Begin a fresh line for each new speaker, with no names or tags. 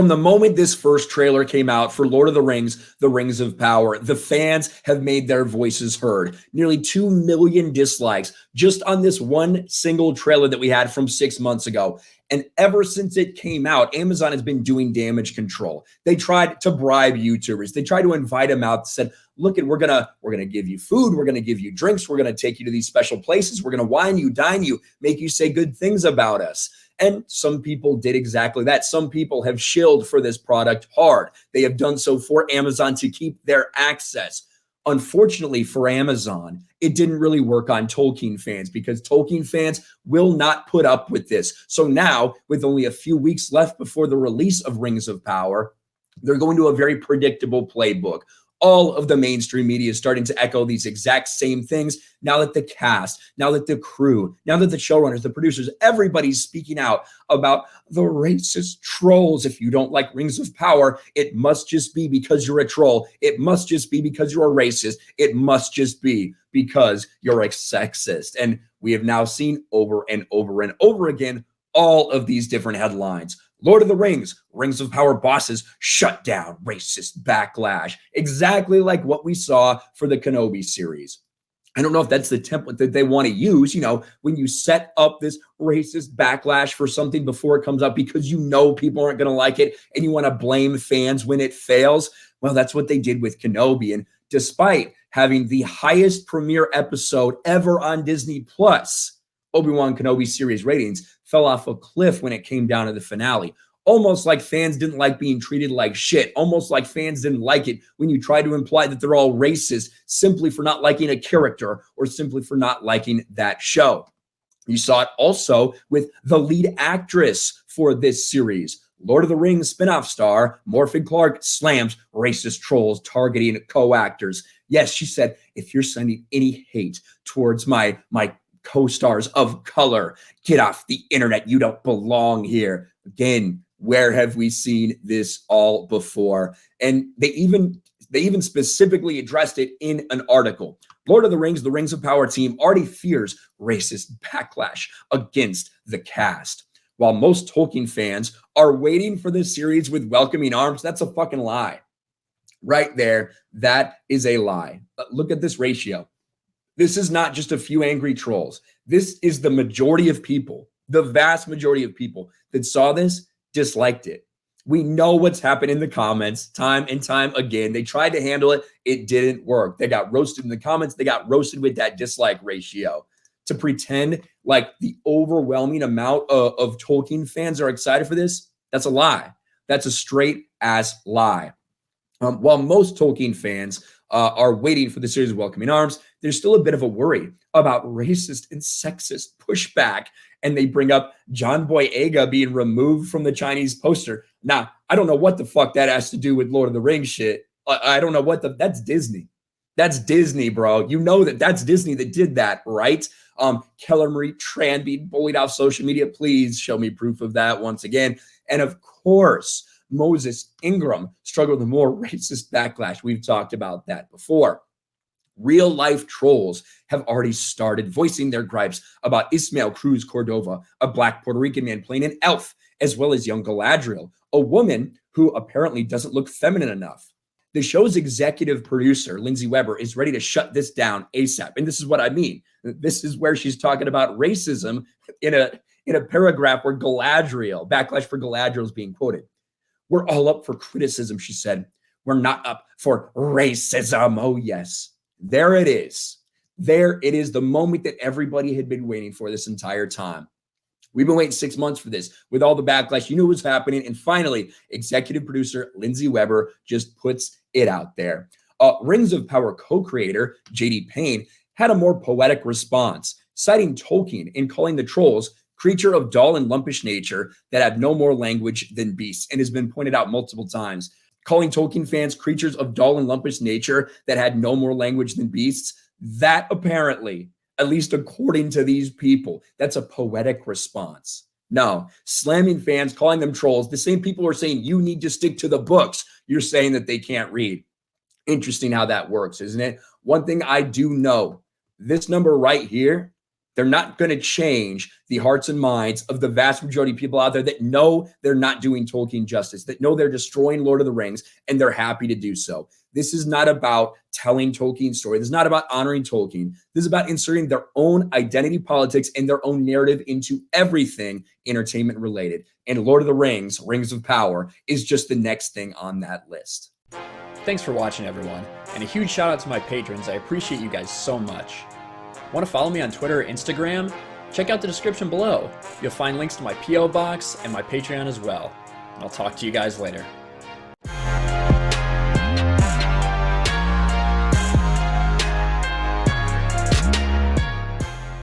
From the moment this first trailer came out for Lord of the Rings of Power, the fans have made their voices heard. Nearly 2 million dislikes just on this one single trailer that we had from 6 months ago. And ever since it came out, Amazon has been doing damage control. They tried to bribe YouTubers. They tried to invite them out, said, look, we're gonna give you food, we're gonna give you drinks, we're gonna take you to these special places, we're gonna wine you, dine you, make you say good things about us. And some people did exactly that. Some people have shilled for this product hard. They have done so for Amazon to keep their access. Unfortunately for Amazon, it didn't really work on Tolkien fans because Tolkien fans will not put up with this. So now, with only a few weeks left before the release of Rings of Power, they're going to a very predictable playbook. All of the mainstream media is starting to echo these exact same things now that the cast, now that the crew, now that the showrunners, the producers, everybody's speaking out about the racist trolls. If you don't like Rings of Power, it must just be because you're a troll. It must just be because you're a racist. It must just be because you're a sexist. And we have now seen over and over and over again all of these different headlines. Lord of the Rings, Rings of Power bosses shut down racist backlash. Exactly like what we saw for the Kenobi series. I don't know if that's the template that they want to use, you know, when you set up this racist backlash for something before it comes up because you know people aren't going to like it and you want to blame fans when it fails. Well, that's what they did with Kenobi. And despite having the highest premiere episode ever on Disney Plus, Obi-Wan Kenobi series ratings fell off a cliff when it came down to the finale. Almost like fans didn't like being treated like shit. Almost like fans didn't like it when you try to imply that they're all racist simply for not liking a character or simply for not liking that show. You saw it also with the lead actress for this series. Lord of the Rings spinoff star Morgan Clark slams racist trolls targeting co-actors. Yes, she said, if you're sending any hate towards my co-stars of color, get off the internet. You don't belong here. Again, where have we seen this all before? And they even specifically addressed it in an article. Lord of the Rings of Power team already fears racist backlash against the cast. While most Tolkien fans are waiting for this series with welcoming arms, that's a fucking lie. Right there, that is a lie. Look at this ratio. This is not just a few angry trolls. This is the majority of people, the vast majority of people that saw this disliked it. We know what's happened in the comments time and time again. They tried to handle it. It didn't work. They got roasted in the comments. They got roasted with that dislike ratio. To pretend like the overwhelming amount of Tolkien fans are excited for this, that's a lie. That's a straight ass lie. While most Tolkien fans are waiting for the series of Welcoming Arms, there's still a bit of a worry about racist and sexist pushback. And they bring up John Boyega being removed from the Chinese poster. Now, I don't know what the fuck that has to do with Lord of the Rings shit. I don't know what that's Disney. That's Disney, bro. You know that's Disney that did that, right? Keller Marie Tran being bullied off social media. Please show me proof of that once again. And of course, Moses Ingram struggled with more racist backlash. We've talked about that before. Real life trolls have already started voicing their gripes about Ismael Cruz Cordova, a black Puerto Rican man playing an elf, as well as young Galadriel, a woman who apparently doesn't look feminine enough. The show's executive producer, Lindsay Weber, is ready to shut this down ASAP. And this is what I mean. This is where she's talking about racism in a paragraph where backlash for Galadriel is being quoted. We're all up for criticism, she said. We're not up for racism. Oh, yes. There it is. There it is, the moment that everybody had been waiting for this entire time. We've been waiting 6 months for this with all the backlash. You knew what was happening. And finally, executive producer Lindsay Weber just puts it out there. Rings of Power co-creator J.D. Payne had a more poetic response, citing Tolkien in calling the trolls creature of dull and lumpish nature that have no more language than beasts, and has been pointed out multiple times. Calling Tolkien fans creatures of dull and lumpish nature that had no more language than beasts, that apparently, at least according to these people, that's a poetic response. No, slamming fans, calling them trolls, the same people who are saying you need to stick to the books, you're saying that they can't read. Interesting how that works, isn't it? One thing I do know, this number right here, They're not going to change the hearts and minds of the vast majority of people out there that know they're not doing Tolkien justice, that know they're destroying Lord of the Rings, and they're happy to do so. This is not about telling Tolkien's story. This is not about honoring Tolkien. This is about inserting their own identity politics and their own narrative into everything entertainment related. And Lord of the Rings, Rings of Power, is just the next thing on that list.
Thanks for watching, everyone, and a huge shout out to my patrons. I appreciate you guys so much. Want to follow me on Twitter or Instagram? Check out the description below. You'll find links to my P.O. box and my Patreon as well. And I'll talk to you guys later.